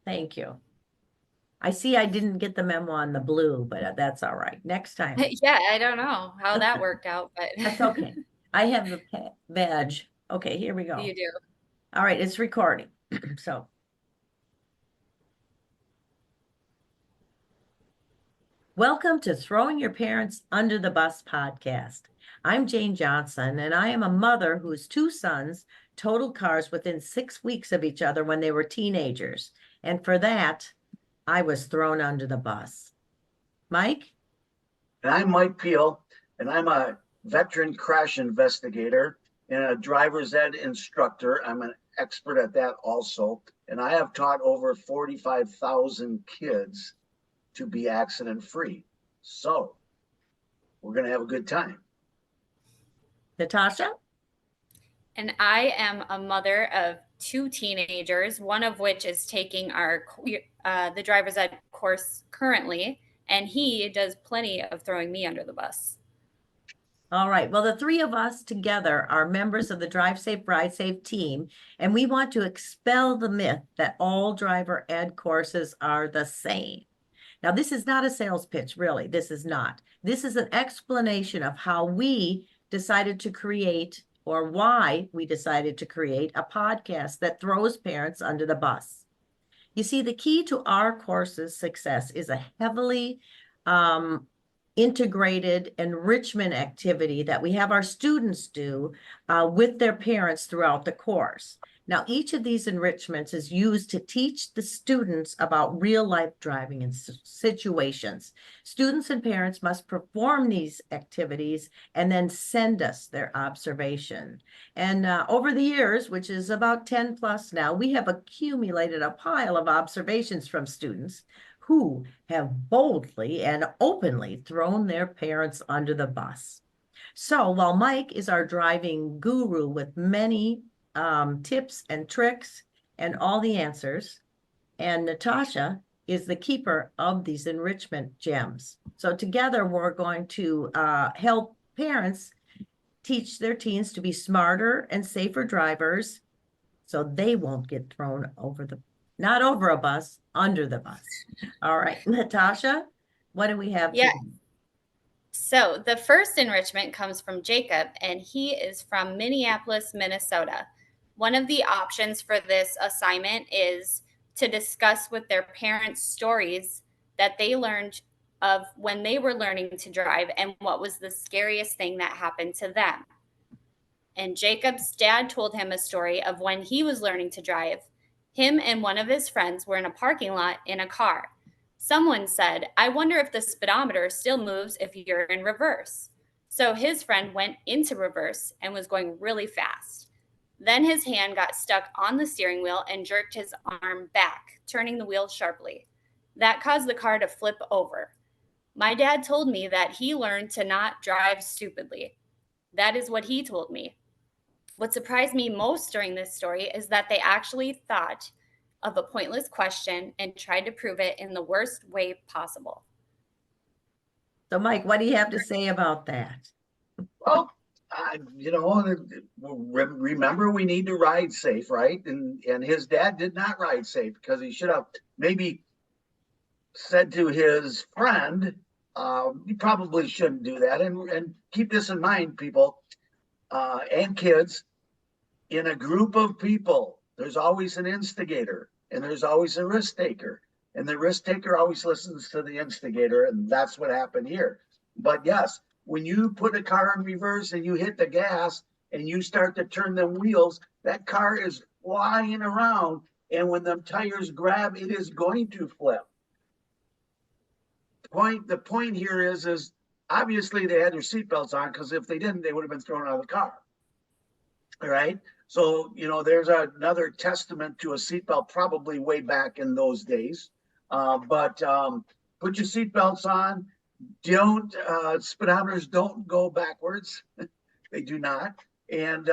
Thank you. I see I didn't get the memo on the blue, but that's all right. Next time. Yeah, I don't know how that worked out, but That's okay. I have the badge. Okay, here we go. you do. All right, it's recording. So, welcome to Throwing Your Parents Under the Bus podcast. I'm Jane Johnson, and I am a mother whose two sons totaled cars within 6 weeks of each other when they were teenagers. And for that, I was thrown under the bus. Mike? And I'm Mike Peel, and I'm a veteran crash investigator and a driver's ed instructor. I'm an expert at that also. And I have taught over 45,000 kids to be accident free. So we're going to have a good time. Natasha? And I am a mother of two teenagers, one of which is taking the driver's ed course currently, and he does plenty of throwing me under the bus. All right. Well, the three of us together are members of the DriveSafeRideSafe Team, and we want to expel the myth that all driver ed courses are the same. Now, this is not a sales pitch, really. This is not. This is an explanation of how we decided to create, or why we decided to create, a podcast that throws parents under the bus. You see, the key to our course's success is a heavily integrated enrichment activity that we have our students do with their parents throughout the course. Now, each of these enrichments is used to teach the students about real life driving and situations. Students and parents must perform these activities and then send us their observation. And over the years, which is about 10 plus now, we have accumulated a pile of observations from students who have boldly and openly thrown their parents under the bus. So while Mike is our driving guru with many tips and tricks and all the answers, and Natasha is the keeper of these enrichment gems. So together we're going to help parents teach their teens to be smarter and safer drivers so they won't get thrown not over a bus, under the bus. All right, Natasha, what do we have Yeah. today? So the first enrichment comes from Jacob, and he is from Minneapolis, Minnesota. One of the options for this assignment is to discuss with their parents stories that they learned of when they were learning to drive and what was the scariest thing that happened to them. And Jacob's dad told him a story of when he was learning to drive. Him and one of his friends were in a parking lot in a car. Someone said, "I wonder if the speedometer still moves if you're in reverse." So his friend went into reverse and was going really fast. Then his hand got stuck on the steering wheel and jerked his arm back, turning the wheel sharply. That caused the car to flip over. My dad told me that he learned to not drive stupidly. That is what he told me. What surprised me most during this story is that they actually thought of a pointless question and tried to prove it in the worst way possible. So Mike, what do you have to say about that? Well, remember we need to ride safe, right? And his dad did not ride safe because he should have maybe said to his friend, you probably shouldn't do that. And keep this in mind, people and kids. In a group of people, there's always an instigator and there's always a risk taker. And the risk taker always listens to the instigator. And that's what happened here. But yes, when you put a car in reverse and you hit the gas and you start to turn them wheels, that car is flying around. And when the tires grab, it is going to flip. The point here is obviously they had their seatbelts on, because if they didn't, they would have been thrown out of the car. All right. So, there's another testament to a seatbelt probably way back in those days. But put your seatbelts on. Speedometers don't go backwards. They do not. And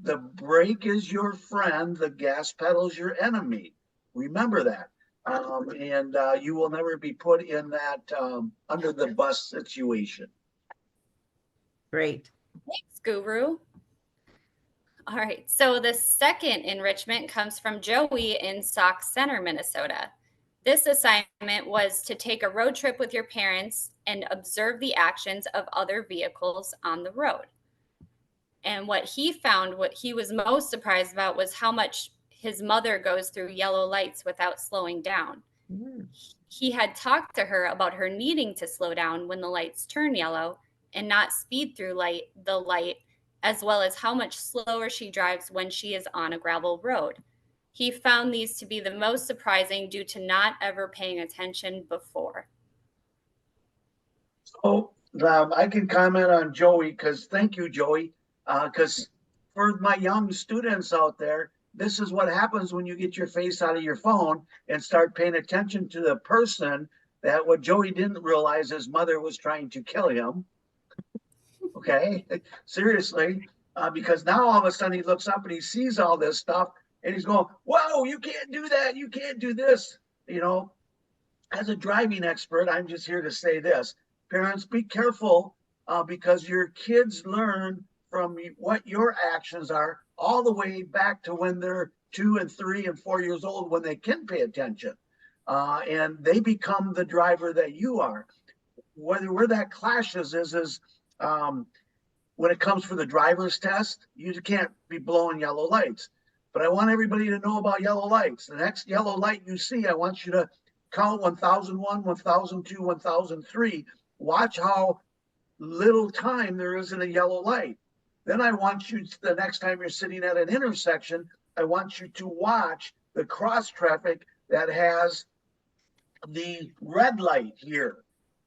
the brake is your friend. The gas pedal is your enemy. Remember that. And you will never be put in that under the bus situation. Great. Thanks, Guru. All right. So the second enrichment comes from Joey in Sauk Center, Minnesota. This assignment was to take a road trip with your parents and observe the actions of other vehicles on the road. And what he found, what he was most surprised about, was how much his mother goes through yellow lights without slowing down. Mm. He had talked to her about her needing to slow down when the lights turn yellow and not speed through the light, as well as how much slower she drives when she is on a gravel road. He found these to be the most surprising due to not ever paying attention before. So I can comment on Joey because thank you, Joey. Because for my young students out there, this is what happens when you get your face out of your phone and start paying attention to the person that what Joey didn't realize his mother was trying to kill him. Okay, seriously, because now all of a sudden he looks up and he sees all this stuff and he's going, "Whoa, you can't do that. You can't do this." You know, as a driving expert, I'm just here to say this. Parents, be careful because your kids learn from what your actions are all the way back to when they're 2 and 3 and 4 years old when they can pay attention. And they become the driver that you are. Where that clashes is when it comes for the driver's test, you can't be blowing yellow lights. But I want everybody to know about yellow lights. The next yellow light you see, I want you to count 1001, 1002, 1003. Watch how little time there is in a yellow light. Then I want you, the next time you're sitting at an intersection, I want you to watch the cross traffic that has the red light here.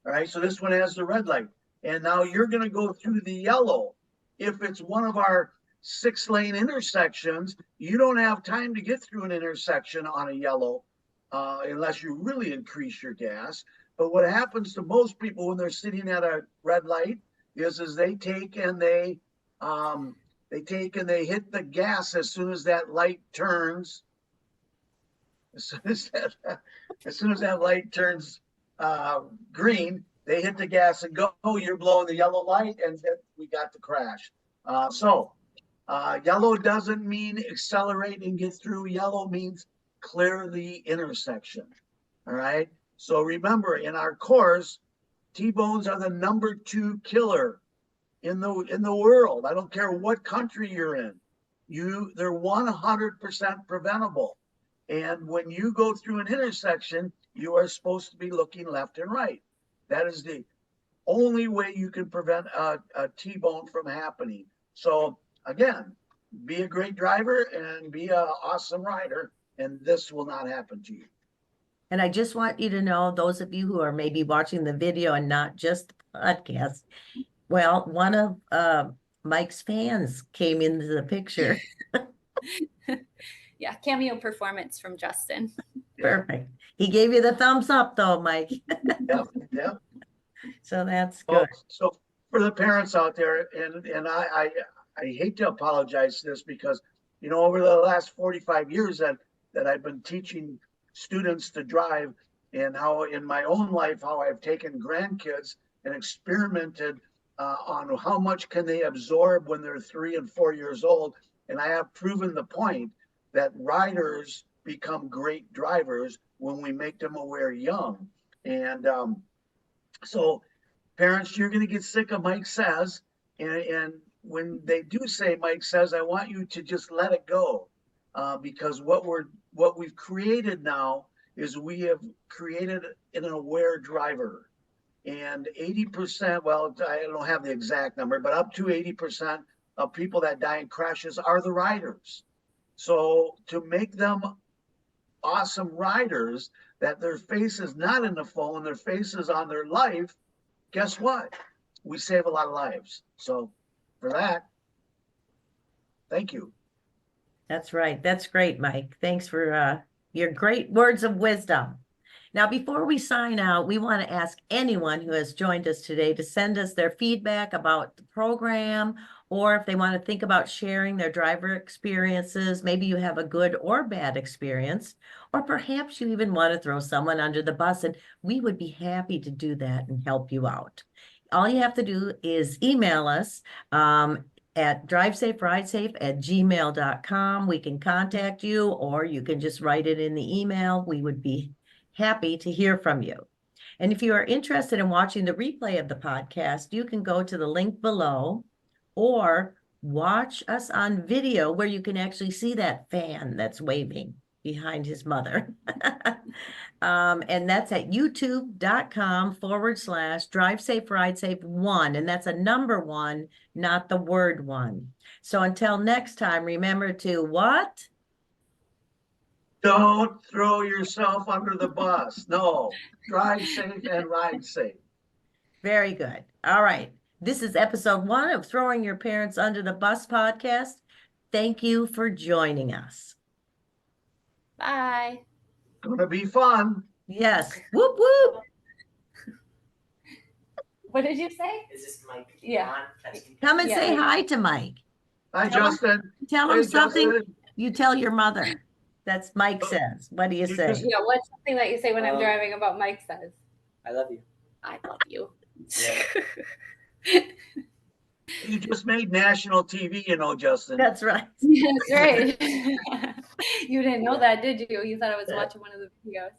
All right, so this one has the red light. And now you're going to go through the yellow. If it's one of our 6-lane intersections, you don't have time to get through an intersection on a yellow unless you really increase your gas. But what happens to most people when they're sitting at a red light is they take and they hit the gas as soon as that light turns. As soon as that light turns green, they hit the gas and go. Oh, you're blowing the yellow light, and then we got the crash. Yellow doesn't mean accelerate and get through. Yellow means clear the intersection. All right. So remember, in our course, T-bones are the #2 killer in the world. I don't care what country you're in. They're 100% preventable. And when you go through an intersection, you are supposed to be looking left and right. That is the only way you can prevent a T-bone from happening. So again, be a great driver and be an awesome rider, and this will not happen to you. And I just want you to know, those of you who are maybe watching the video and not just the podcast, well, one of Mike's fans came into the picture. Yeah, cameo performance from Justin. Perfect. He gave you the thumbs up though, Mike. Yep. So that's good. So for the parents out there, and I hate to apologize to this because, over the last 45 years that I've been teaching students to drive, and how in my own life, how I've taken grandkids and experimented on how much can they absorb when they're 3 and 4 years old. And I have proven the point that riders become great drivers when we make them aware young. And so parents, you're going to get sick of Mike says. And when they do say Mike says, I want you to just let it go. Because what we've created now is we have created an aware driver. And 80%, well, I don't have the exact number, but up to 80% of people that die in crashes are the riders. So to make them awesome riders, that their face is not in the phone, their face is on their life, guess what? We save a lot of lives. So for that, thank you. That's right. That's great, Mike. Thanks for your great words of wisdom. Now, before we sign out, we want to ask anyone who has joined us today to send us their feedback about the program, or if they want to think about sharing their driver experiences. Maybe you have a good or bad experience, or perhaps you even want to throw someone under the bus, and we would be happy to do that and help you out. All you have to do is email us at DriveSafeRideSafe@gmail.com. We can contact you, or you can just write it in the email. We would be happy to hear from you. And if you are interested in watching the replay of the podcast, you can go to the link below or watch us on video where you can actually see that fan that's waving behind his mother. And that's at youtube.com/DriveSafeRideSafe1. And that's a number 1, not the word 1. So until next time, remember to what? Don't throw yourself under the bus. No, drive safe and ride safe. Very good. All right. This is episode 1 of Throwing Your Parents Under the Bus podcast. Thank you for joining us. Bye. Gonna be fun. Yes. Whoop, whoop. What did you say? Is this Mike? Yeah. on? Testing? Come and Yeah. say hi to Mike. Hi, Tell him- Justin. Tell him Hey, something. Justin. You tell your mother. That's Mike says. What do you You say? just- Yeah, what's something that you say when I'm Um, driving about Mike says? I love you. I love you. You just made national TV, you know, Justin. That's right. That's right. You didn't know that, did you? You thought I was watching one of the videos.